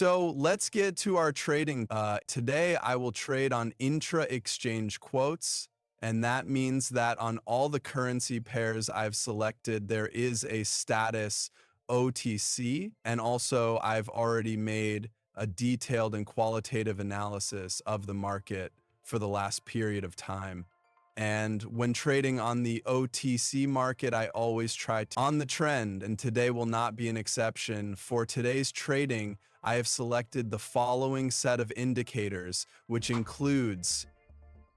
So let's get to our trading. Today, I will trade on intra-exchange quotes, and that means that on all the currency pairs I've selected, there is a status OTC, and also I've already made a detailed and qualitative analysis of the market for the last period of time. And when trading on the OTC market, I always try to on the trend, and today will not be an exception. For today's trading, I have selected the following set of indicators, which includes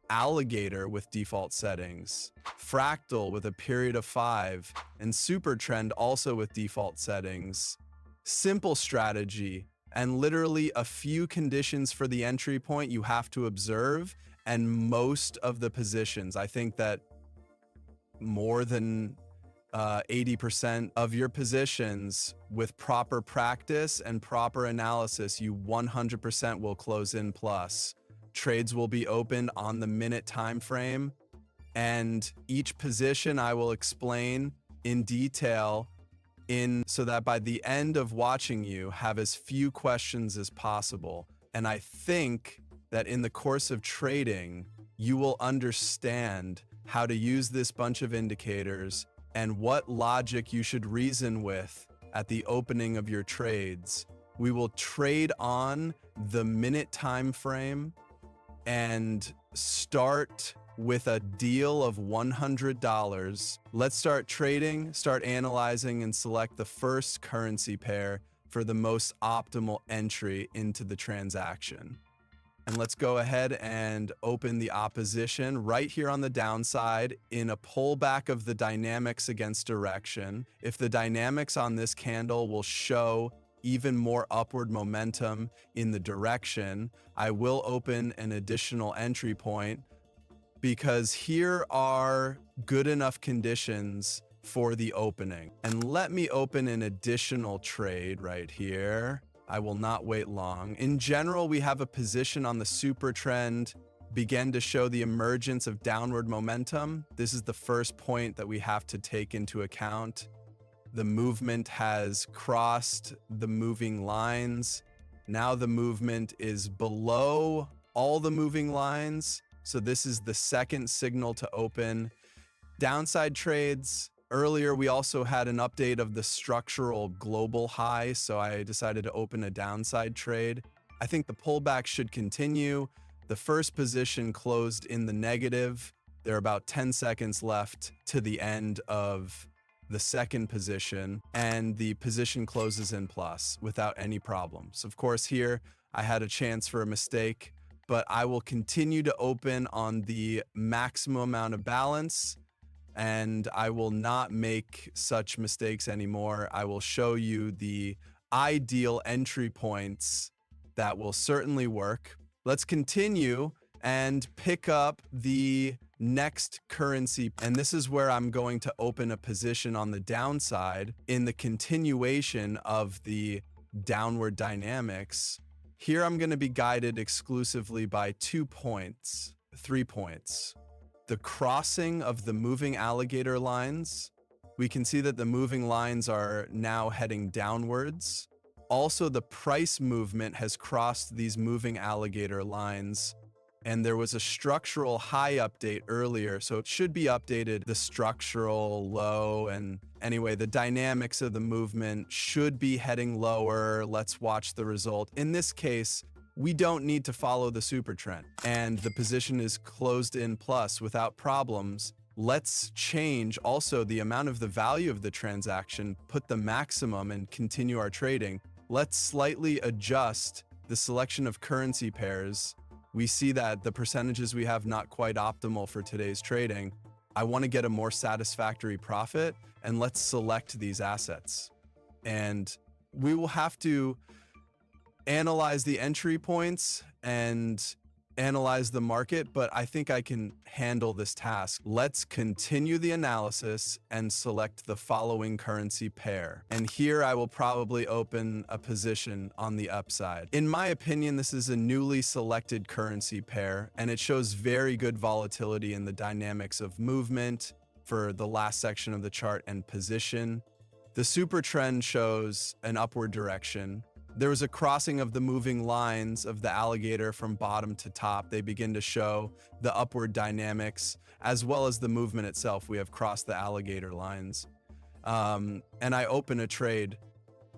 alligator with default settings, fractal with a period of 5, and super trend also with default settings. Simple strategy, and literally a few conditions for the entry point you have to observe, and most of the positions. I think that more than 80% of your positions with proper practice and proper analysis, you 100% will close in plus. Trades will be opened on the minute time frame, and each position I will explain in detail so that by the end of watching you have as few questions as possible. And I think that in the course of trading, you will understand how to use this bunch of indicators and what logic you should reason with at the opening of your trades. We will trade on the minute time frame and start with a deal of $100. Let's start trading, start analyzing, and select the first currency pair for the most optimal entry into the transaction. And let's go ahead and open the opposition right here on the downside in a pullback of the dynamics against direction. If the dynamics on this candle will show even more upward momentum in the direction, I will open an additional entry point, because here are good enough conditions for the opening. And let me open an additional trade right here. I will not wait long. In general, we have a position on the super trend begin to show the emergence of downward momentum. This is the first point that we have to take into account. The movement has crossed the moving lines. Now the movement is below all the moving lines. So this is the second signal to open. Downside trades. Earlier, we also had an update of the structural global high, so I decided to open a downside trade. I think the pullback should continue. The first position closed in the negative. There are about 10 seconds left to the end of the second position, and the position closes in plus without any problems. Of course, here I had a chance for a mistake, but I will continue to open on the maximum amount of balance, and I will not make such mistakes anymore. I will show you the ideal entry points that will certainly work. Let's continue and pick up the next currency. And this is where I'm going to open a position on the downside in the continuation of the downward dynamics. Here I'm going to be guided exclusively by 3 points. The crossing of the moving alligator lines. We can see that the moving lines are now heading downwards. Also, the price movement has crossed these moving alligator lines, and there was a structural high update earlier, so it should be updated the structural low. And anyway, the dynamics of the movement should be heading lower. Let's watch the result. In this case, we don't need to follow the super trend, and the position is closed in plus without problems. Let's change also the amount of the value of the transaction, put the maximum, and continue our trading. Let's slightly adjust the selection of currency pairs. We see that the percentages we have not quite optimal for today's trading. I want to get a more satisfactory profit, and let's select these assets. And we will have to analyze the entry points and analyze the market, but I think I can handle this task. Let's continue the analysis and select the following currency pair. And here I will probably open a position on the upside. In my opinion, this is a newly selected currency pair, and it shows very good volatility in the dynamics of movement for the last section of the chart and position. The super trend shows an upward direction. There was a crossing of the moving lines of the alligator from bottom to top. They begin to show the upward dynamics as well as the movement itself. We have crossed the alligator lines. And I open a trade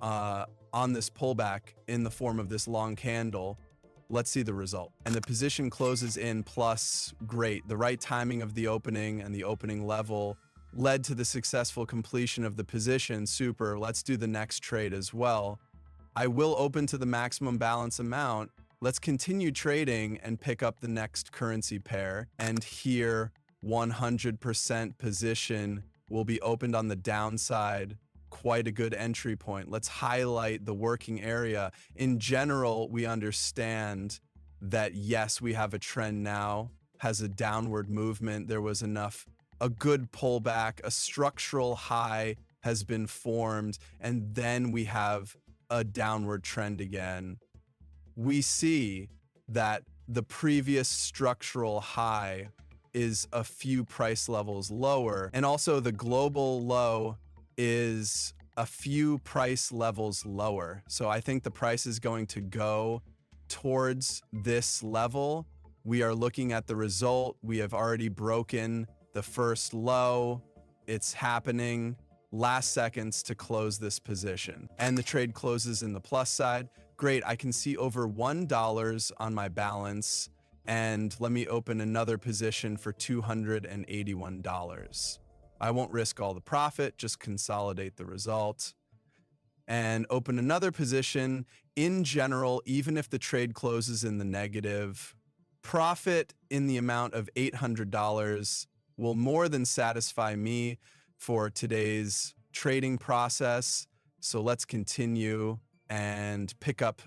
on this pullback in the form of this long candle. Let's see the result. And the position closes in plus. Great. The right timing of the opening and the opening level led to the successful completion of the position. Super. Let's do the next trade as well. I will open to the maximum balance amount. Let's continue trading and pick up the next currency pair. And here, 100% position will be opened on the downside. Quite a good entry point. Let's highlight the working area. In general, we understand that yes, we have a trend now, has a downward movement. There was a good pullback, a structural high has been formed, and then we have a downward trend again. We see that the previous structural high is a few price levels lower, and also the global low is a few price levels lower. So I think the price is going to go towards this level. We are looking at the result. We have already broken the first low. It's happening. Last seconds to close this position. And the trade closes in the plus side. Great, I can see over $1 on my balance. And let me open another position for $281. I won't risk all the profit, just consolidate the result. And open another position. In general, even if the trade closes in the negative, profit in the amount of $800 will more than satisfy me for today's trading process. So let's continue and pick up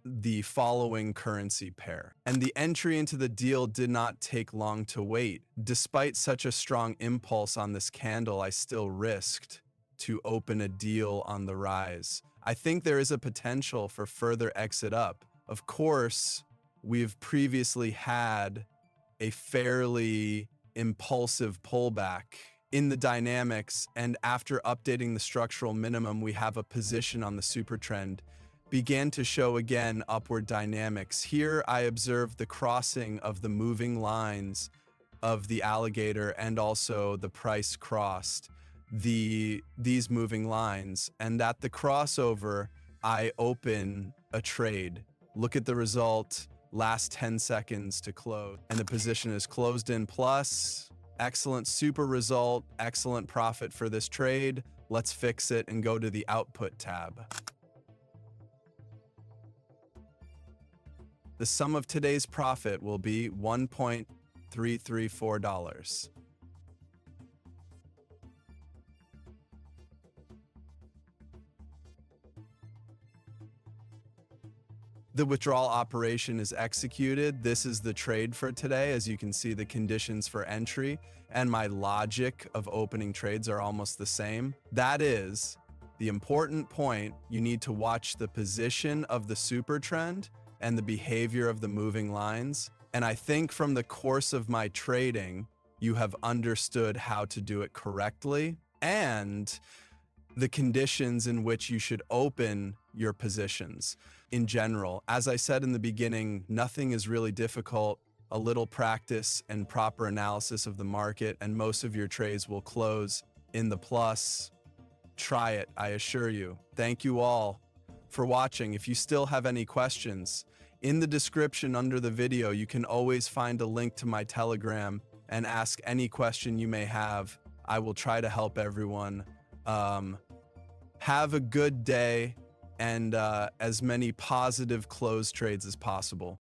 the following currency pair. And the entry into the deal did not take long to wait. Despite such a strong impulse on this candle, I still risked to open a deal on the rise. I think there is a potential for further exit up. Of course, we've previously had a fairly impulsive pullback in the dynamics, and after updating the structural minimum, we have a position on the super trend began to show again upward dynamics. Here I observed the crossing of the moving lines of the alligator, and also the price crossed these moving lines, and at the crossover I open a trade. Look at the result. Last 10 seconds to close, and the position is closed in plus. Excellent super result, excellent profit for this trade. Let's fix it and go to the output tab. The sum of today's profit will be $1.334. The withdrawal operation is executed. This is the trade for today. As you can see, the conditions for entry and my logic of opening trades are almost the same. That is the important point. You need to watch the position of the super trend and the behavior of the moving lines. And I think from the course of my trading, you have understood how to do it correctly and the conditions in which you should open your positions. In general, as I said in the beginning, nothing is really difficult. A little practice and proper analysis of the market, and most of your trades will close in the plus. Try it, I assure you. Thank you all for watching. If you still have any questions, in the description under the video, you can always find a link to my Telegram and ask any question you may have. I will try to help everyone. Have a good day and as many positive close trades as possible.